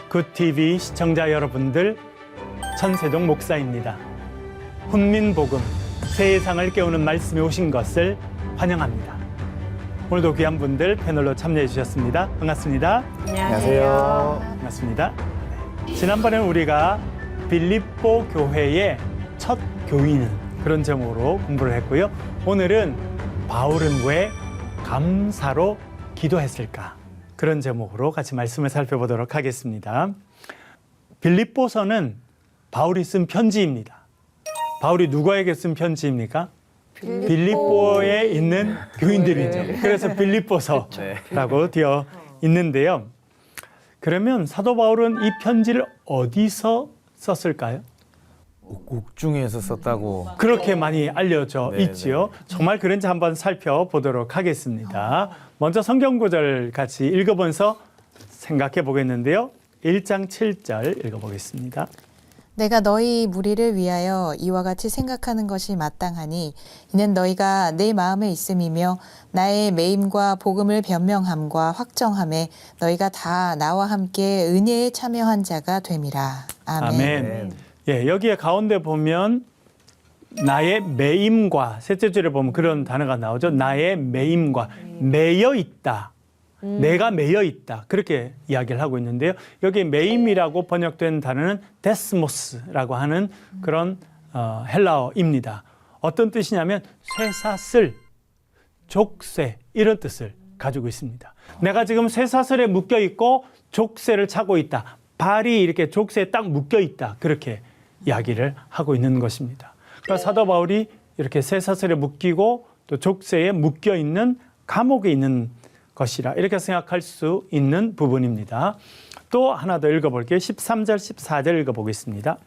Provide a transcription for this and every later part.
굿TV 시청자 여러분들, 천세종 목사입니다. 훈민복음, 세상을 깨우는 말씀에 오신 것을 환영합니다. 오늘도 귀한 분들 패널로 참여해 주셨습니다. 반갑습니다. 안녕하세요. 반갑습니다. 지난번에 우리가 빌립보 교회의 첫 교인은 그런 제목으로 공부를 했고요. 오늘은 바울은 왜 감사로 기도했을까? 그런 제목으로 같이 말씀을 살펴보도록 하겠습니다. 빌립보서는 바울이 쓴 편지입니다. 바울이 누구에게 쓴 편지입니까? 빌립보에 있는 교인들이죠. 그래서 빌립보서라고 되어 있는데요. 그러면 사도 바울은 이 편지를 어디서 썼을까요? 옥중에서 썼다고. 그렇게 많이 알려져 있지요. 정말 그런지 한번 살펴보도록 하겠습니다. 먼저 성경 구절 같이 읽어보면서 생각해 보겠는데요. 1장 7절 읽어보겠습니다. 내가 너희 무리를 위하여 이와 같이 생각하는 것이 마땅하니 이는 너희가 내 마음에 있음이며 나의 매임과 복음을 변명함과 확정함에 너희가 다 나와 함께 은혜에 참여한 자가 됨이라. 아멘. 아멘. 예, 여기에 가운데 보면 나의 매임과 셋째 줄에 보면 그런 단어가 나오죠. 나의 매임과 매여 있다. 내가 매여 있다. 그렇게 이야기를 하고 있는데요. 여기 매임이라고 번역된 단어는 데스모스라고 하는 그런 헬라어입니다. 어떤 뜻이냐면 쇠사슬, 족쇄 이런 뜻을 가지고 있습니다. 내가 지금 쇠사슬에 묶여 있고 족쇄를 차고 있다. 발이 이렇게 족쇄에 딱 묶여 있다. 그렇게 이야기를 하고 있는 것입니다. 그러니까 사도 바울이 이렇게 쇠사슬에 묶이고 또 족쇄에 묶여 있는 감옥에 있는 것이라 이렇게 생각할 수 있는 부분입니다. 또 하나 더 읽어볼게요. 13절, 14절 읽어보겠습니다.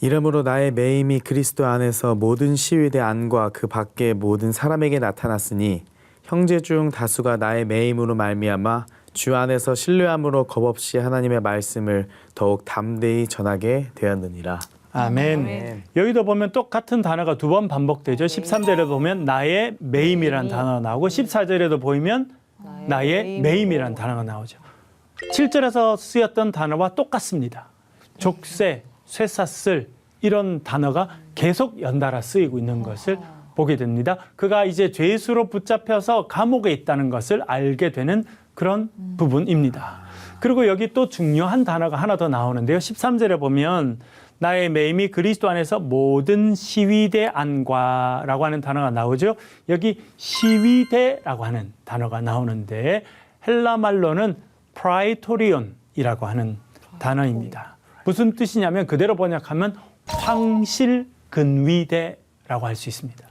이러므로 나의 매임이 그리스도 안에서 모든 시위대 안과 그 밖의 모든 사람에게 나타났으니 형제 중 다수가 나의 매임으로 말미암아 주 안에서 신뢰함으로 겁없이 하나님의 말씀을 더욱 담대히 전하게 되었느니라. 아멘. 여기도 보면 똑같은 단어가 두 번 반복되죠. 13절에 보면 나의 매임이라는 단어가 나오고 14절에도 보이면 나의 매임이라는 단어가 나오죠. 7절에서 쓰였던 단어와 똑같습니다. 족쇄, 쇠사슬 이런 단어가 계속 연달아 쓰이고 있는 것을 보게 됩니다. 그가 이제 죄수로 붙잡혀서 감옥에 있다는 것을 알게 되는 그런 부분입니다. 그리고 여기 또 중요한 단어가 하나 더 나오는데요. 13절에 보면 나의 매임이 그리스도 안에서 모든 시위대 안과 라고 하는 단어가 나오죠. 여기 시위대라고 하는 단어가 나오는데 헬라 말로는 프라이토리온이라고 하는 단어입니다. 무슨 뜻이냐면 그대로 번역하면 황실근위대라고 할 수 있습니다.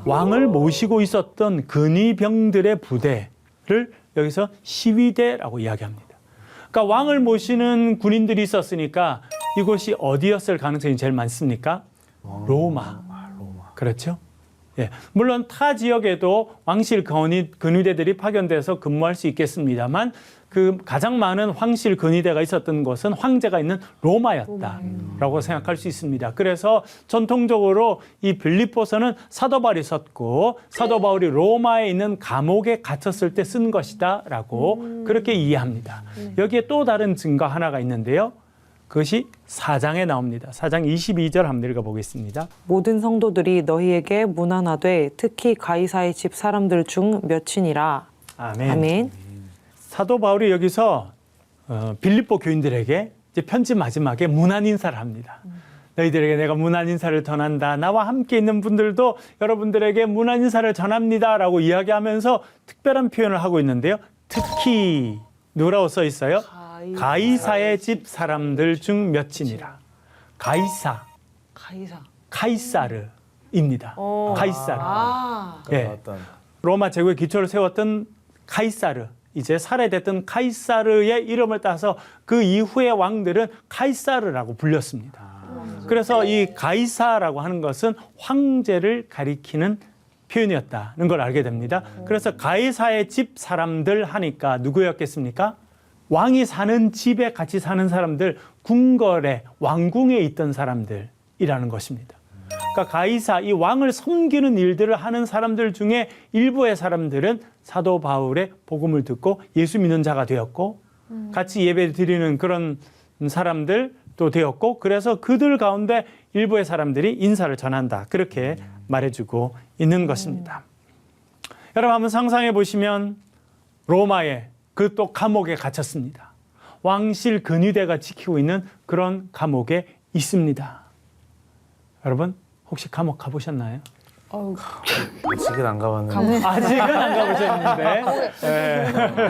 왕을 모시고 있었던 근위병들의 부대를 여기서 시위대라고 이야기합니다. 그러니까 왕을 모시는 군인들이 있었으니까 이곳이 어디였을 가능성이 제일 많습니까? 로마. 그렇죠? 예. 물론 타 지역에도 왕실 근위대들이 파견돼서 근무할 수 있겠습니다만 그 가장 많은 황실 근위대가 있었던 곳은 황제가 있는 로마였다라고 생각할 수 있습니다. 그래서 전통적으로 이 빌립보서는 사도 바울이 썼고 사도 바울이 로마에 있는 감옥에 갇혔을 때 쓴 것이다라고 그렇게 이해합니다. 여기에 또 다른 증거 하나가 있는데요. 그것이 4장에 나옵니다. 4장 22절 한번 읽어보겠습니다. 모든 성도들이 너희에게 문안하되 특히 가이사의 집 사람들 중 몇이니라. 아멘. 아멘. 사도 바울이 여기서 빌립보 교인들에게 이제 편지 마지막에 문안 인사를 합니다. 너희들에게 내가 문안 인사를 전한다. 나와 함께 있는 분들도 여러분들에게 문안 인사를 전합니다. 라고 이야기하면서 특별한 표현을 하고 있는데요. 특히 누구라고 써 있어요? 가이사의 집 사람들 중 몇이니라. 카이사르입니다. 카이사르. 예. 로마 제국의 기초를 세웠던 카이사르. 이제 살해됐던 카이사르의 이름을 따서 그 이후의 왕들은 카이사르라고 불렸습니다. 그래서 이 가이사라고 하는 것은 황제를 가리키는 표현이었다는 걸 알게 됩니다. 그래서 가이사의 집 사람들 하니까 누구였겠습니까? 왕이 사는 집에 같이 사는 사람들, 궁궐에, 왕궁에 있던 사람들이라는 것입니다. 그러니까 가이사, 이 왕을 섬기는 일들을 하는 사람들 중에 일부의 사람들은 사도 바울의 복음을 듣고 예수 믿는 자가 되었고 같이 예배 드리는 그런 사람들도 되었고 그래서 그들 가운데 일부의 사람들이 인사를 전한다. 그렇게 말해주고 있는 것입니다. 여러분 한번 상상해 보시면 로마에 그 또 감옥에 갇혔습니다. 왕실 근위대가 지키고 있는 그런 감옥에 있습니다. 여러분 혹시 감옥 가보셨나요? 아직은 안 가봤는데. 아직은 안 가보셨는데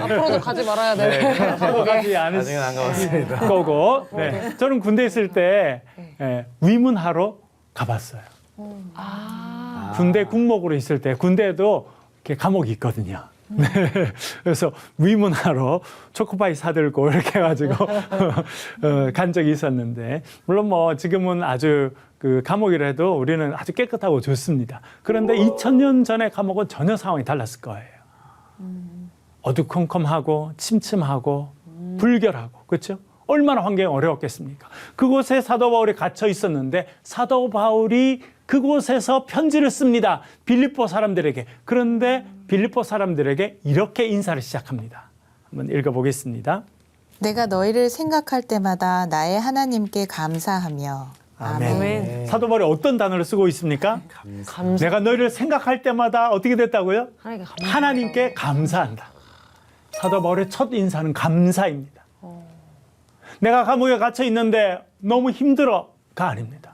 앞으로도 가지 말아야 돼. 감옥 가지 않으실 아직은 안 가봤습니다. 거고 저는 군대 있을 때 위문하러 가봤어요. 군대 군목으로 있을 때 군대에도 이렇게 감옥이 있거든요. 네. 그래서 위문하러 초코파이 사들고 이렇게 해가지고 간 적이 있었는데 물론 뭐 지금은 아주 그 감옥이라도 우리는 아주 깨끗하고 좋습니다. 그런데 2000년 전의 감옥은 전혀 상황이 달랐을 거예요. 어두컴컴하고 침침하고 불결하고 그렇죠? 얼마나 환경이 어려웠겠습니까? 그곳에 사도 바울이 갇혀 있었는데 사도 바울이 그곳에서 편지를 씁니다. 빌립보 사람들에게. 그런데 빌립보 사람들에게 이렇게 인사를 시작합니다. 한번 읽어보겠습니다. 내가 너희를 생각할 때마다 나의 하나님께 감사하며 아멘. 아멘. 사도 바울이 어떤 단어를 쓰고 있습니까? 내가 너희를 생각할 때마다 어떻게 됐다고요? 하나님께 감사한다. 사도 바울의 첫 인사는 감사입니다. 내가 감옥에 갇혀 있는데 너무 힘들어가 아닙니다.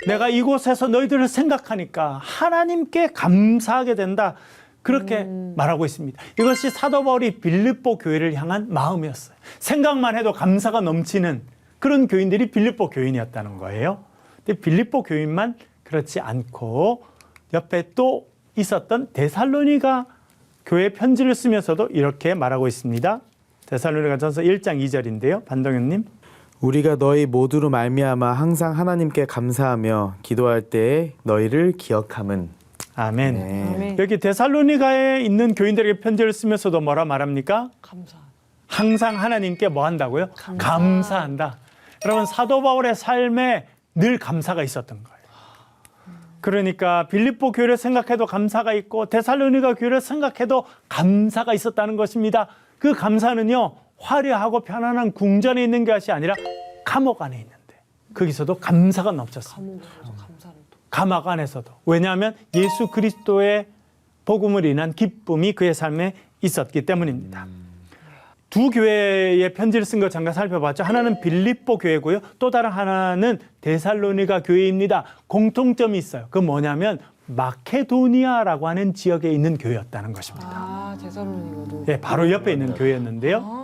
내가 이곳에서 너희들을 생각하니까 하나님께 감사하게 된다. 그렇게 말하고 있습니다. 이것이 사도 바울이 빌립보 교회를 향한 마음이었어요. 생각만 해도 감사가 넘치는 그런 교인들이 빌립보 교인이었다는 거예요. 근데 빌립보 교인만 그렇지 않고 옆에 또 있었던 데살로니가 교회 편지를 쓰면서도 이렇게 말하고 있습니다. 데살로니가전서 1장 2절인데요. 반동현님. 우리가 너희 모두로 말미암아 항상 하나님께 감사하며 기도할 때에 너희를 기억함은. 아멘. 네. 아멘. 여기 데살로니가에 있는 교인들에게 편지를 쓰면서도 뭐라 말합니까? 감사. 항상 하나님께 뭐 한다고요? 감사한다. 여러분 사도 바울의 삶에 늘 감사가 있었던 거예요. 그러니까 빌립보 교회를 생각해도 감사가 있고 데살로니가 교회를 생각해도 감사가 있었다는 것입니다. 그 감사는요 화려하고 편안한 궁전에 있는 것이 아니라 감옥 안에 있는데 거기서도 감사가 넘쳤습니다. 감옥 안에서도. 왜냐하면 예수 그리스도의 복음을 인한 기쁨이 그의 삶에 있었기 때문입니다. 두 교회의 편지를 쓴 거 잠깐 살펴봤죠. 하나는 빌립보 교회고요. 또 다른 하나는 데살로니가 교회입니다. 공통점이 있어요. 그 뭐냐면 마케도니아라고 하는 지역에 있는 교회였다는 것입니다. 아, 데살로니가도. 예, 바로 옆에 있는 교회였는데요.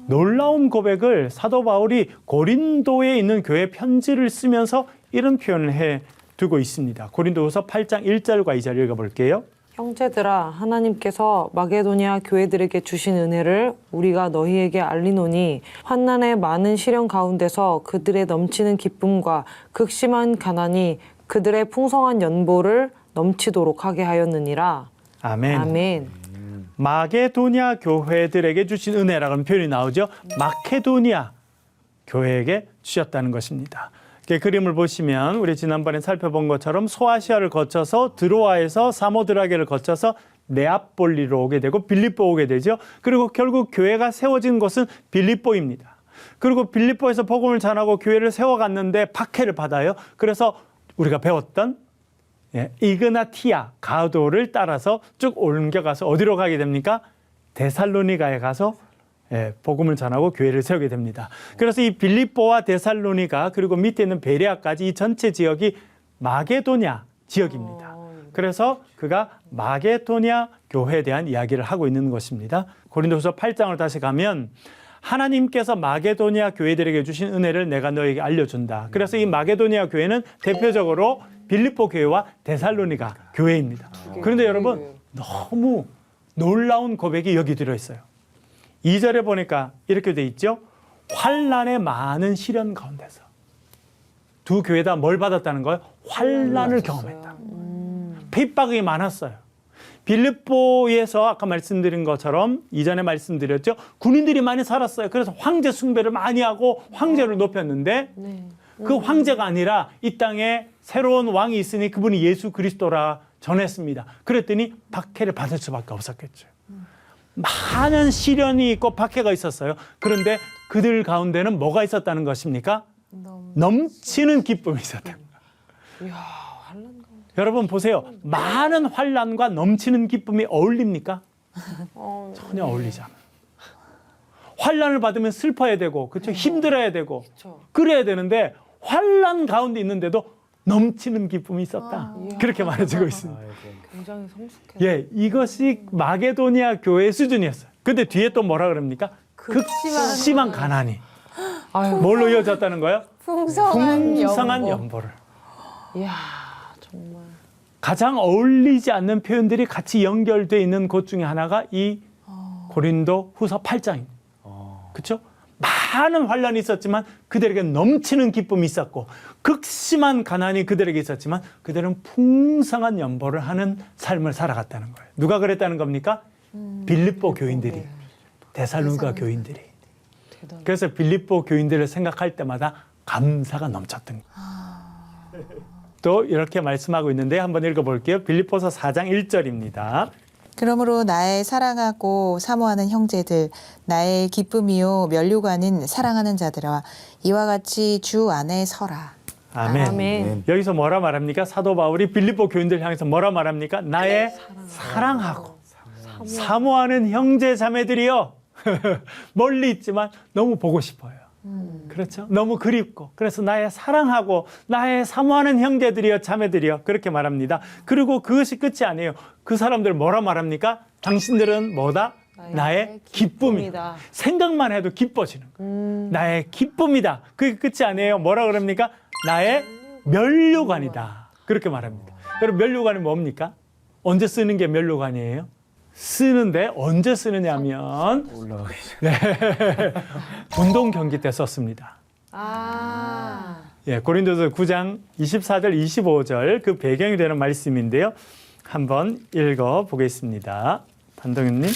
놀라운 고백을 사도 바울이 고린도에 있는 교회 편지를 쓰면서 이런 표현을 해두고 있습니다. 고린도후서 8장 1절과 2절 읽어볼게요. 형제들아 하나님께서 마게도니아 교회들에게 주신 은혜를 우리가 너희에게 알리노니 환난의 많은 시련 가운데서 그들의 넘치는 기쁨과 극심한 가난이 그들의 풍성한 연보를 넘치도록 하게 하였느니라. 아멘. 아멘. 마게도니아 교회들에게 주신 은혜라는 표현이 나오죠. 마케도니아 교회에게 주셨다는 것입니다. 그림을 보시면 우리 지난번에 살펴본 것처럼 소아시아를 거쳐서 드로아에서 사모드라게를 거쳐서 네아폴리로 오게 되고 빌립보 오게 되죠. 그리고 결국 교회가 세워진 곳은 빌립보입니다. 그리고 빌립보에서 복음을 전하고 교회를 세워갔는데 박해를 받아요. 그래서 우리가 배웠던 이그나티아 가도를 따라서 쭉 옮겨가서 어디로 가게 됩니까? 데살로니가에 가서 복음을 전하고 교회를 세우게 됩니다. 그래서 이 빌립보와 데살로니가 그리고 밑에 있는 베레아까지 이 전체 지역이 마게도냐 지역입니다. 그래서 그가 마게도냐 교회에 대한 이야기를 하고 있는 것입니다. 고린도후서 8장을 다시 가면 하나님께서 마게도니아 교회들에게 주신 은혜를 내가 너에게 알려준다. 그래서 이 마게도니아 교회는 대표적으로 빌립보 교회와 데살로니가 교회입니다. 그런데 여러분 너무 놀라운 고백이 여기 들어있어요. 2절에 보니까 이렇게 돼 있죠. 환난의 많은 시련 가운데서 두 교회 다 뭘 받았다는 거예요? 환난을 경험했다. 핍박이 많았어요. 빌립보에서 아까 말씀드린 것처럼 이전에 말씀드렸죠. 군인들이 많이 살았어요. 그래서 황제 숭배를 많이 하고 황제를 높였는데 그 황제가 아니라 이 땅에 새로운 왕이 있으니 그분이 예수 그리스도라 전했습니다. 그랬더니 박해를 받을 수밖에 없었겠죠. 많은 시련이 있고 박해가 있었어요. 그런데 그들 가운데는 뭐가 있었다는 것입니까? 넘치는 기쁨이 있었다. 이야, 환란 가운데. 여러분 보세요. 많은 환란과 넘치는 기쁨이 어울립니까? 전혀 어울리지 않아요. 환란을 받으면 슬퍼야 되고, 그렇죠? 힘들어야 되고, 그쵸. 그래야 되는데 환란 가운데 있는데도 넘치는 기쁨이 있었다. 그렇게 말해주고 있습니다. 굉장히 성숙해. 예, 이것이 마게도니아 교회 수준이었어요. 근데 뒤에 또 뭐라 그럽니까? 극심한 가난이. 아유, 뭘로 이어졌다는 거예요? 풍성한 연보. 연보를. 이야, 정말. 가장 어울리지 않는 표현들이 같이 연결되어 있는 곳 중에 하나가 이 고린도 후서 8장입니다. 그렇죠? 많은 환란이 있었지만 그들에게 넘치는 기쁨이 있었고 극심한 가난이 그들에게 있었지만 그들은 풍성한 연보를 하는 삶을 살아갔다는 거예요. 누가 그랬다는 겁니까? 빌립보 교인들이, 데살로니가 교인들이. 대단해. 그래서 빌립보 교인들을 생각할 때마다 감사가 넘쳤던 거예요. 또 이렇게 말씀하고 있는데 한번 읽어볼게요. 빌립보서 4장 1절입니다. 그러므로 나의 사랑하고 사모하는 형제들, 나의 기쁨이요 면류관인 사랑하는 자들아, 이와 같이 주 안에 서라. 아멘. 아멘. 여기서 뭐라 말합니까? 사도 바울이 빌립보 교인들 향해서 뭐라 말합니까? 나의 사랑하고 사모하는 형제 자매들이여. 멀리 있지만 너무 보고 싶어요. 그렇죠? 너무 그립고 그래서 나의 사랑하고 나의 사모하는 형제들이여 자매들이여 그렇게 말합니다. 그리고 그것이 끝이 아니에요. 그 사람들 뭐라 말합니까? 당신들은 뭐다? 나의 기쁨이다. 생각만 해도 기뻐지는 거예요. 나의 기쁨이다. 그게 끝이 아니에요. 뭐라 그럽니까? 나의 면류관이다. 그렇게 말합니다. 여러분 면류관이 뭡니까? 언제 쓰는 게 면류관이에요? 쓰는데 언제 쓰느냐면 운동 경기 때 썼습니다. 예, 고린도서 9장 24절 25절 그 배경이 되는 말씀인데요. 한번 읽어 보겠습니다. 반동윤님.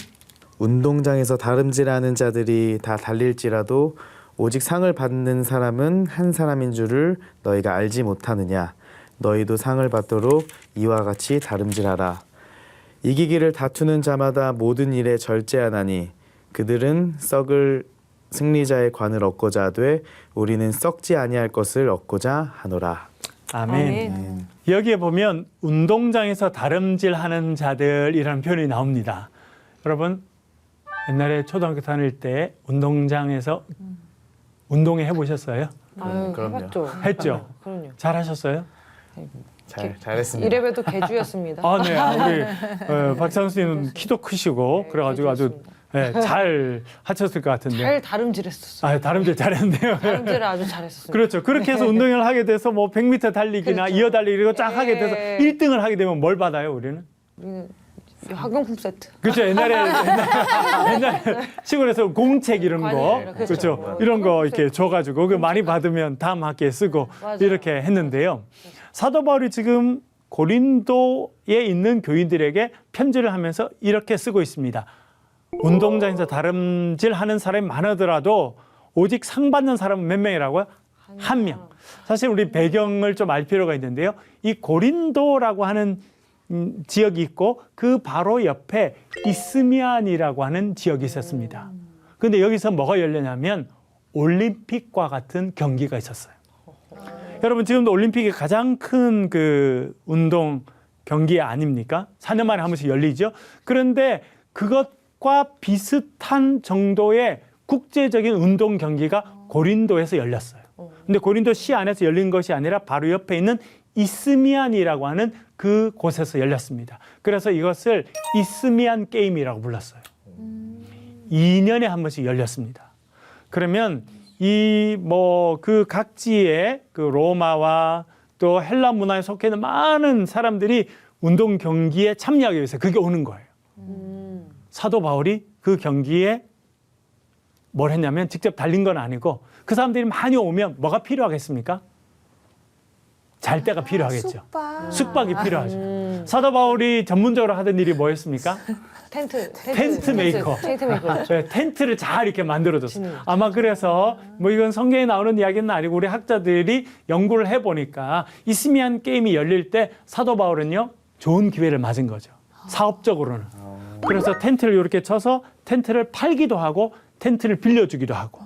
운동장에서 다름질하는 자들이 다 달릴지라도 오직 상을 받는 사람은 한 사람인 줄을 너희가 알지 못하느냐. 너희도 상을 받도록 이와 같이 다름질하라. 이기기를 다투는 자마다 모든 일에 절제하나니 그들은 썩을 승리자의 관을 얻고자 하되 우리는 썩지 아니할 것을 얻고자 하노라. 아멘. 여기에 보면 운동장에서 다름질하는 자들이라는 표현이 나옵니다. 여러분 옛날에 초등학교 다닐 때 운동장에서 운동회 해보셨어요? 아유, 그럼요. 해봤죠. 했죠? 그럼요. 잘하셨어요? 잘했습니다. 이래봬도 개주였습니다. 아, 네. 우리 박상수 씨는 키도 크시고 그래가지고 아주 잘 하셨을 것 같은데. 잘 다름질했었어요. 아, 다름질 잘했는데요. 다름질을 아주 잘했었어요. 그렇죠. 그렇게 해서 운동을 하게 돼서 뭐 100m 달리기나 그렇죠. 이어 달리기 이거 쫙 예. 하게 돼서 1등을 하게 되면 뭘 받아요, 우리는? 우리는 학용품 세트. 그렇죠. 옛날에 시골에서 공책 이런 거, 과일, 그렇죠. 그렇죠. 이런 거 이렇게 줘가지고 그 많이 받으면 다음 학기에 쓰고 맞아요. 이렇게 했는데요. 사도 바울이 지금 고린도에 있는 교인들에게 편지를 하면서 이렇게 쓰고 있습니다. 운동장에서 다름질하는 사람이 많으더라도 오직 상 받는 사람은 몇 명이라고요? 한 명. 사실 우리 배경을 좀 알 필요가 있는데요. 이 고린도라고 하는 지역이 있고 그 바로 옆에 이스미안이라고 하는 지역이 있었습니다. 그런데 여기서 뭐가 열렸냐면 올림픽과 같은 경기가 있었어요. 여러분 지금도 올림픽이 가장 큰 그 운동 경기 아닙니까? 4년 만에 한 번씩 열리죠. 그런데 그것과 비슷한 정도의 국제적인 운동 경기가 고린도에서 열렸어요. 근데 고린도 시 안에서 열린 것이 아니라 바로 옆에 있는 이스미안이라고 하는 그 곳에서 열렸습니다. 그래서 이것을 이스미안 게임이라고 불렀어요. 2년에 한 번씩 열렸습니다. 그러면 이 뭐 그 각지의 그 로마와 또 헬라 문화에 속해 있는 많은 사람들이 운동 경기에 참여하기 위해서 그게 오는 거예요. 사도 바울이 그 경기에 뭘 했냐면 직접 달린 건 아니고 그 사람들이 많이 오면 뭐가 필요하겠습니까? 잘 데가 필요하겠죠. 숙박이 필요하죠. 사도 바울이 전문적으로 하던 일이 뭐였습니까? 텐트 메이커. 텐트 메이커. 네, 텐트를 잘 이렇게 만들어줬어요. 아마 그래서 뭐 이건 성경에 나오는 이야기는 아니고 우리 학자들이 연구를 해보니까 이스미안 게임이 열릴 때 사도 바울은요 좋은 기회를 맞은 거죠. 사업적으로는. 그래서 텐트를 이렇게 쳐서 텐트를 팔기도 하고 텐트를 빌려주기도 하고.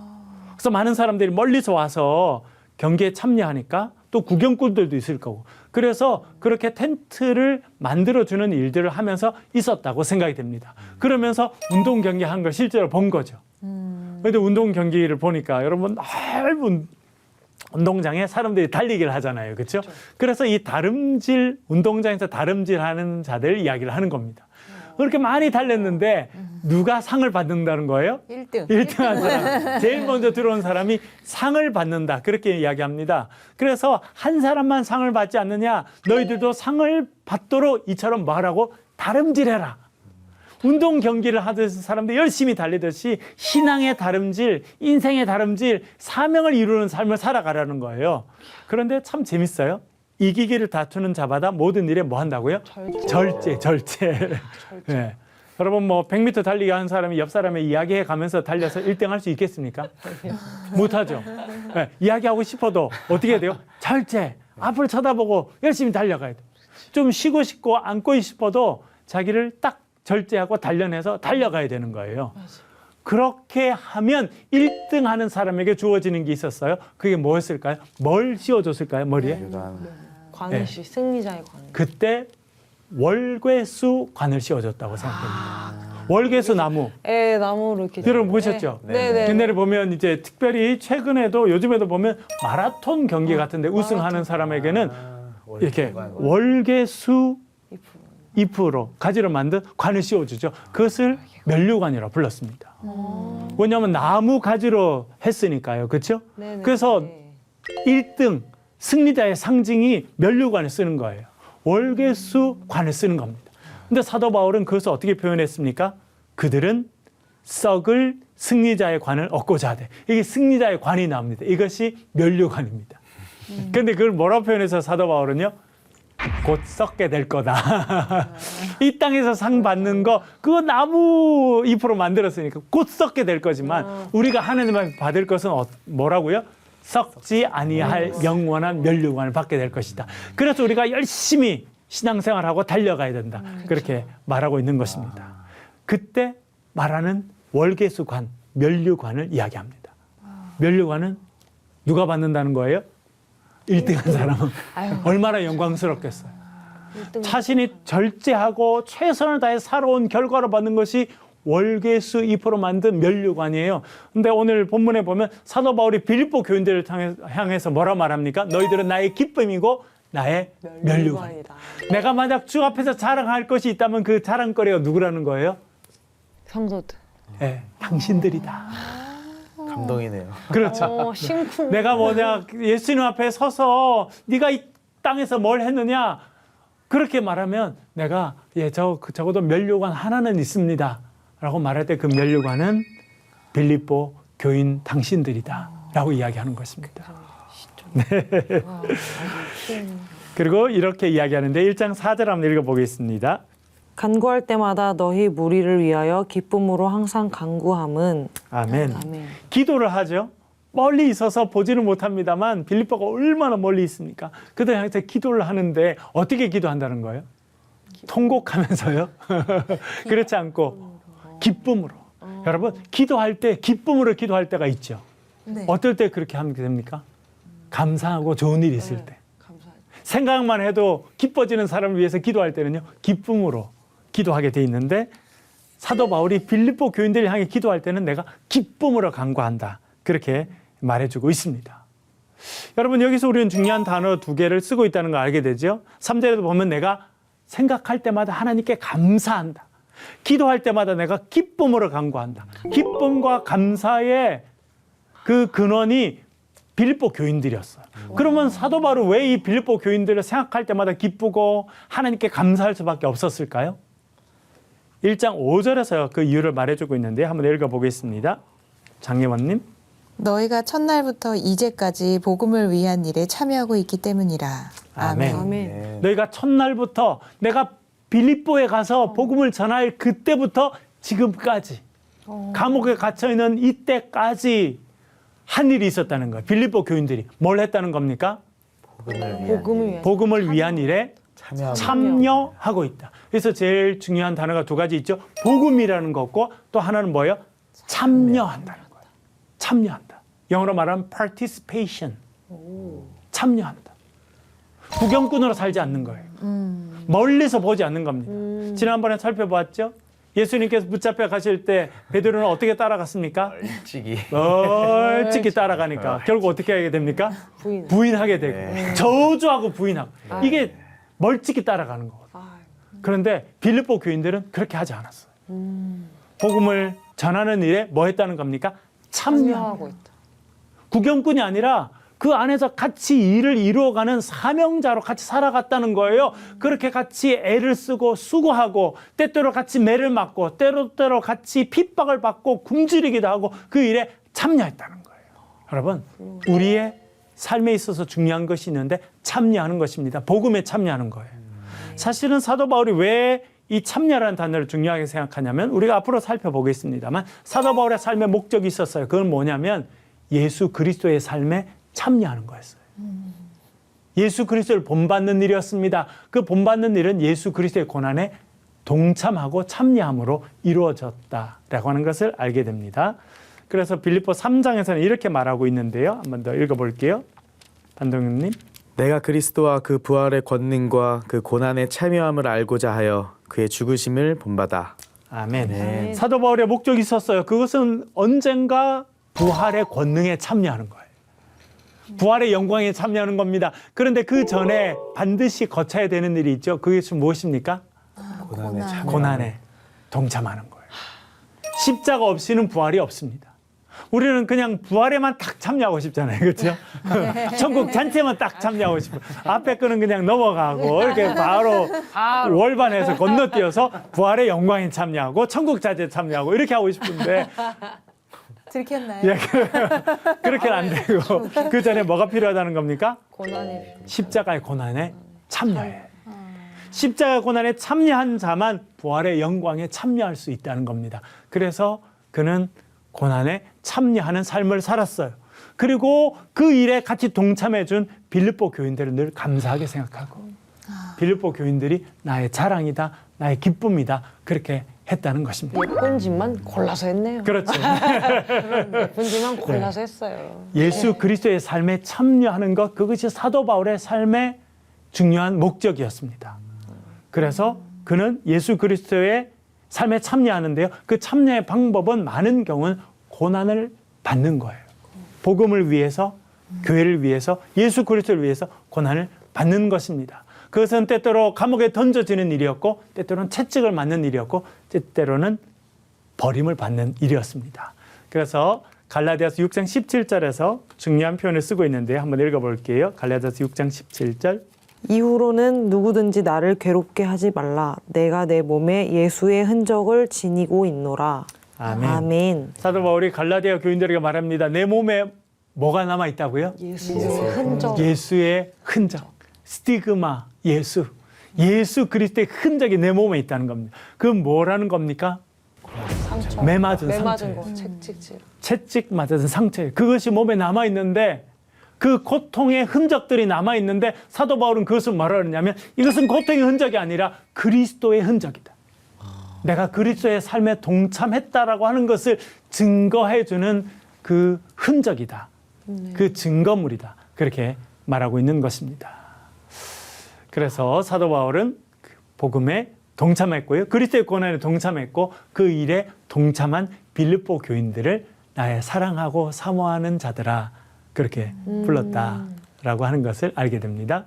그래서 많은 사람들이 멀리서 와서 경기에 참여하니까 또 구경꾼들도 있을 거고. 그래서 그렇게 텐트를 만들어주는 일들을 하면서 있었다고 생각이 됩니다. 그러면서 운동 경기 한 걸 실제로 본 거죠. 그런데 운동 경기를 보니까 여러분 넓은 운동장에 사람들이 달리기를 하잖아요. 그렇죠? 그래서 이 다름질, 운동장에서 다름질하는 자들 이야기를 하는 겁니다. 그렇게 많이 달렸는데 누가 상을 받는다는 거예요? 1등. 1등한 사람, 제일 먼저 들어온 사람이 상을 받는다. 그렇게 이야기합니다. 그래서 한 사람만 상을 받지 않느냐? 너희들도 상을 받도록 이처럼 말하고 다름질해라. 운동 경기를 하듯이 사람들이 열심히 달리듯이 신앙의 다름질, 인생의 다름질, 사명을 이루는 삶을 살아가라는 거예요. 그런데 참 재밌어요. 이기기를 다투는 자마다 모든 일에 뭐 한다고요? 절제. 네. 여러분 뭐 100m 달리기 하는 사람이 옆 사람의 이야기해 가면서 달려서 1등 할 수 있겠습니까? 못하죠. 네. 이야기하고 싶어도 어떻게 해야 돼요? 절제. 앞을 쳐다보고 열심히 달려가야 돼요. 좀 쉬고 싶고 앉고 싶어도 자기를 딱 절제하고 단련해서 달려가야 되는 거예요. 그렇게 하면 1등 하는 사람에게 주어지는 게 있었어요. 그게 뭐였을까요? 뭘 씌워줬을까요? 머리에? 관이시 승리자의 관. 그때 월괴수 관을 씌워줬다고 생각됩니다. 월괴수 나무. 나무로 이렇게. 여러분 보셨죠? 네네. 옛날에 보면 이제 특별히 최근에도 요즘에도 보면 마라톤 경기 같은데 우승하는 사람에게는 이렇게 월괴수 잎으로 가지로 만든 관을 씌워주죠. 그것을 면류관이라고 불렀습니다. 왜냐하면 나무 가지로 했으니까요. 그렇죠? 네네. 그래서 1등 승리자의 상징이 면류관을 쓰는 거예요. 월계수 관을 쓰는 겁니다. 근데 사도 바울은 그것을 어떻게 표현했습니까? 그들은 썩을 승리자의 관을 얻고자 하되. 이게 승리자의 관이 나옵니다. 이것이 면류관입니다. 그런데 그걸 뭐라고 표현해서 사도 바울은요? 곧 썩게 될 거다. 이 땅에서 상 받는 거 그거 나무 잎으로 만들었으니까 곧 썩게 될 거지만 우리가 하나님을 받을 것은 뭐라고요? 썩지 아니할 영원한 면류관을 받게 될 것이다. 그래서 우리가 열심히 신앙생활하고 달려가야 된다. 그렇게 말하고 있는 것입니다. 그때 말하는 월계수관, 면류관을 이야기합니다. 면류관은 누가 받는다는 거예요? 1등한 사람은 얼마나 영광스럽겠어요. 자신이 절제하고 최선을 다해 살아온 결과로 받는 것이 월계수 잎으로 만든 면류관이에요. 근데 오늘 본문에 보면 사도 바울이 빌립보 교인들을 향해서 뭐라 말합니까? 너희들은 나의 기쁨이고 나의 면류관이다. 내가 만약 주 앞에서 자랑할 것이 있다면 그 자랑거리가 누구라는 거예요? 성도들. 네, 당신들이다. 감동이네요. 그렇죠. 심쿵. 내가 뭐냐 예수님 앞에 서서 네가 이 땅에서 뭘 했느냐 그렇게 말하면 내가 적어도 면류관 하나는 있습니다 라고 말할 때 그 면류관은 빌립보 교인 당신들이다 라고 이야기하는 것입니다. 네. 그리고 이렇게 이야기하는데 1장 4절 한번 읽어보겠습니다. 간구할 때마다 너희 무리를 위하여 기쁨으로 항상 간구함은. 아멘. 아멘. 기도를 하죠. 멀리 있어서 보지는 못합니다만 빌립보가 얼마나 멀리 있습니까? 그들 향해서 기도를 하는데 어떻게 기도한다는 거예요? 통곡하면서요? 그렇지 않고 기쁨으로. 여러분 기도할 때 기쁨으로 기도할 때가 있죠. 네. 어떨 때 그렇게 하면 됩니까? 감사하고 좋은 일이 있을 때. 감사하죠. 생각만 해도 기뻐지는 사람을 위해서 기도할 때는요. 기쁨으로 기도하게 돼 있는데 사도 바울이 빌립보 교인들을 향해 기도할 때는 내가 기쁨으로 간구한다. 그렇게 말해주고 있습니다. 여러분 여기서 우리는 중요한 단어 2개를 쓰고 있다는 걸 알게 되죠. 3절에도 보면 내가 생각할 때마다 하나님께 감사한다. 기도할 때마다 내가 기쁨으로 간구한다. 기쁨과 감사의 그 근원이 빌립보 교인들이었어요. 그러면 사도 바울은 왜 이 빌립보 교인들을 생각할 때마다 기쁘고 하나님께 감사할 수밖에 없었을까요? 1장 5절에서 그 이유를 말해주고 있는데 한번 읽어보겠습니다. 장예원님. 너희가 첫날부터 이제까지 복음을 위한 일에 참여하고 있기 때문이라. 아멘. 아멘. 너희가 첫날부터 내가 빌립보에 가서 복음을 전할 그때부터 지금까지 감옥에 갇혀있는 이때까지 한 일이 있었다는 거예요. 빌립보 교인들이 뭘 했다는 겁니까? 복음을 위한. 복음을 위한 일에 참여하고 있다. 그래서 제일 중요한 단어가 두 가지 있죠. 복음이라는 거고 또 하나는 뭐예요? 참여한다는 거예요. 참여한다. 영어로 말하면 participation. 참여한다. 구경꾼으로 살지 않는 거예요. 멀리서 보지 않는 겁니다. 지난번에 살펴보았죠. 예수님께서 붙잡혀 가실 때 베드로는 어떻게 따라갔습니까? 일찍이. 멀찍이 따라가니까 결국 어떻게 하게 됩니까? 부인하게 되고 저주하고 부인하고 이게 멀찍이 따라가는 거거든요. 그런데 빌립보 교인들은 그렇게 하지 않았어요. 복음을 전하는 일에 뭐 했다는 겁니까? 참여하고 있다. 구경꾼이 아니라 그 안에서 같이 일을 이루어가는 사명자로 같이 살아갔다는 거예요. 그렇게 같이 애를 쓰고 수고하고 때때로 같이 매를 맞고 때로때로 같이 핍박을 받고 굶주리기도 하고 그 일에 참여했다는 거예요. 여러분, 우리의 삶에 있어서 중요한 것이 있는데 참여하는 것입니다. 복음에 참여하는 거예요. 사실은 사도 바울이 왜 이 참여라는 단어를 중요하게 생각하냐면 우리가 앞으로 살펴보겠습니다만 사도 바울의 삶의 목적이 있었어요. 그건 뭐냐면 예수 그리스도의 삶에 참여하는 거였어요. 예수 그리스도를 본받는 일이었습니다. 그 본받는 일은 예수 그리스도의 고난에 동참하고 참여함으로 이루어졌다라고 하는 것을 알게 됩니다. 그래서 빌립보 3장에서는 이렇게 말하고 있는데요. 한 번 더 읽어볼게요. 반동윤님. 내가 그리스도와 그 부활의 권능과 그 고난의 참여함을 알고자 하여 그의 죽으심을 본받아. 아멘. 사도 바울의 목적이 있었어요. 그것은 언젠가 부활의 권능에 참여하는 거예요. 부활의 영광에 참여하는 겁니다. 그런데 그 전에 반드시 거쳐야 되는 일이 있죠. 그것이 무엇입니까? 고난에 동참하는 거예요. 십자가 없이는 부활이 없습니다. 우리는 그냥 부활에만 딱 참여하고 싶잖아요. 그렇죠? 천국 잔치에만 딱 참여하고 싶어요. 앞에 거는 그냥 넘어가고 이렇게 바로 월반해서 건너뛰어서 부활의 영광에 참여하고 천국 잔치에 참여하고 이렇게 하고 싶은데 들켰나요? 예, 그렇게는 안 되고 그 전에 뭐가 필요하다는 겁니까? 고난이 십자가의 고난에 참여해. 십자가의 고난에 참여한 자만 부활의 영광에 참여할 수 있다는 겁니다. 그래서 그는 고난에 참여하는 삶을 살았어요. 그리고 그 일에 같이 동참해준 빌립보 교인들을 늘 감사하게 생각하고 빌립보 교인들이 나의 자랑이다, 나의 기쁨이다 그렇게 했다는 것입니다. 예쁜 집만 골라서 했네요. 그렇죠. 예쁜 집만 골라서 했어요. 예수 그리스도의 삶에 참여하는 것, 그것이 사도 바울의 삶의 중요한 목적이었습니다. 그래서 그는 예수 그리스도의 삶에 참여하는데요. 그 참여의 방법은 많은 경우는 고난을 받는 거예요. 복음을 위해서, 교회를 위해서, 예수 그리스도를 위해서 고난을 받는 것입니다. 그것은 때때로 감옥에 던져지는 일이었고 때때로는 채찍을 맞는 일이었고 때때로는 버림을 받는 일이었습니다. 그래서 갈라디아서 6장 17절에서 중요한 표현을 쓰고 있는데 한번 읽어볼게요. 갈라디아서 6장 17절. 이후로는 누구든지 나를 괴롭게 하지 말라. 내가 내 몸에 예수의 흔적을 지니고 있노라. 아멘. 아멘. 사도 바울이 갈라디아 교인들에게 말합니다. 내 몸에 뭐가 남아 있다고요? 예수의 흔적. 예수의 흔적. 스티그마, 예수. 예수 그리스도의 흔적이 내 몸에 있다는 겁니다. 그건 뭐라는 겁니까? 상처. 매 맞은 매 상처예요. 맞은 거. 채찍질. 채찍 맞은 상처예요. 그것이 몸에 남아 있는데 그 고통의 흔적들이 남아 있는데 사도 바울은 그것을 뭐라 그러냐면 이것은 고통의 흔적이 아니라 그리스도의 흔적이다. 내가 그리스도의 삶에 동참했다라고 하는 것을 증거해 주는 그 흔적이다. 그 증거물이다. 그렇게 말하고 있는 것입니다. 그래서 사도 바울은 복음에 동참했고요. 그리스도의 고난에 동참했고 그 일에 동참한 빌립보 교인들을 나의 사랑하고 사모하는 자들아 그렇게 불렀다라고 하는 것을 알게 됩니다.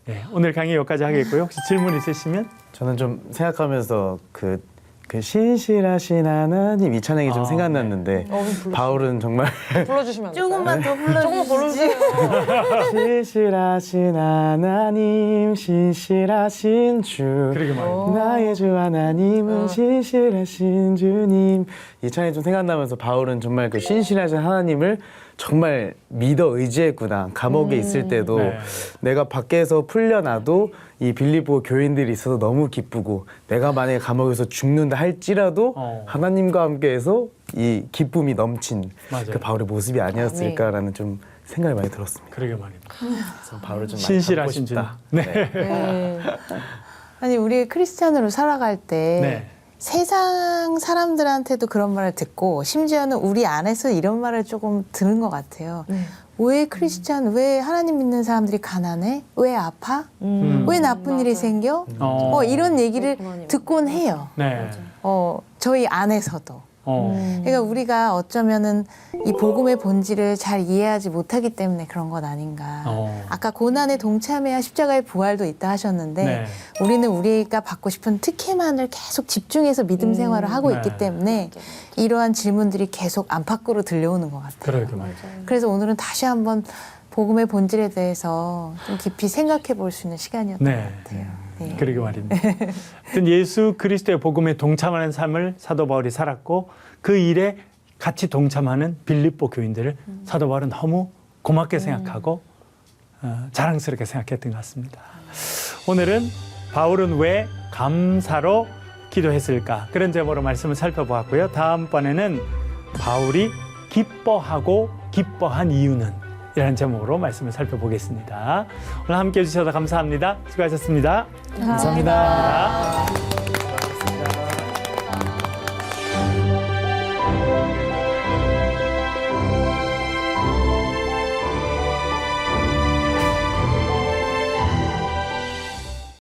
네, 오늘 강의 여기까지 하겠고요. 혹시 질문 있으시면? 저는 좀 생각하면서 그 신실하신 하나님 이 찬양이 좀 생각났는데 바울은 정말 불러주시면 안 될까요? 조금만 더 조금만 불러주세요. 불러주세요. 신실하신 하나님 신실하신 주 그러게 말이에요. 나의 주 하나님은 신실하신 주님 이 찬양이 좀 생각나면서 바울은 정말 그 신실하신 하나님을 정말 믿어 의지했구나. 감옥에 있을 때도 네. 내가 밖에서 풀려나도 이 빌립보 교인들이 있어서 너무 기쁘고 내가 만약에 감옥에서 죽는다 할지라도 하나님과 함께해서 이 기쁨이 넘친 맞아요. 그 바울의 모습이 아니었을까라는 좀 생각이 많이 들었습니다. 그러게 말입니다. 그래서 바울을 좀 많이 신실하신 분. 닮고 싶다. 네. 아니 우리 크리스찬으로 살아갈 때 네. 세상 사람들한테도 그런 말을 듣고 심지어는 우리 안에서 이런 말을 조금 들은 것 같아요. 왜 크리스찬, 왜 하나님 믿는 사람들이 가난해? 왜 아파? 왜 나쁜 일이 생겨? 이런 얘기를 듣곤 해요. 네. 저희 안에서도. 그러니까 우리가 어쩌면은 이 복음의 본질을 잘 이해하지 못하기 때문에 그런 것 아닌가. 아까 고난에 동참해야 십자가의 부활도 있다 하셨는데 네. 우리는 우리가 받고 싶은 특혜만을 계속 집중해서 믿음 생활을 하고 네. 있기 때문에 이러한 질문들이 계속 안팎으로 들려오는 것 같아요. 그러게 말이죠. 그래서 오늘은 다시 한번 복음의 본질에 대해서 좀 깊이 생각해 볼 수 있는 시간이었던 네. 것 같아요. 네. 그러게 말입니다. 하여튼 예수 그리스도의 복음에 동참하는 삶을 사도 바울이 살았고 그 일에 같이 동참하는 빌립보 교인들을 사도 바울은 너무 고맙게 생각하고 자랑스럽게 생각했던 것 같습니다. 오늘은 바울은 왜 감사로 기도했을까? 그런 제목으로 말씀을 살펴보았고요. 다음번에는 바울이 기뻐하고 기뻐한 이유는 이라는 제목으로 말씀을 살펴보겠습니다. 오늘 함께해 주셔서 감사합니다. 수고하셨습니다. 감사합니다.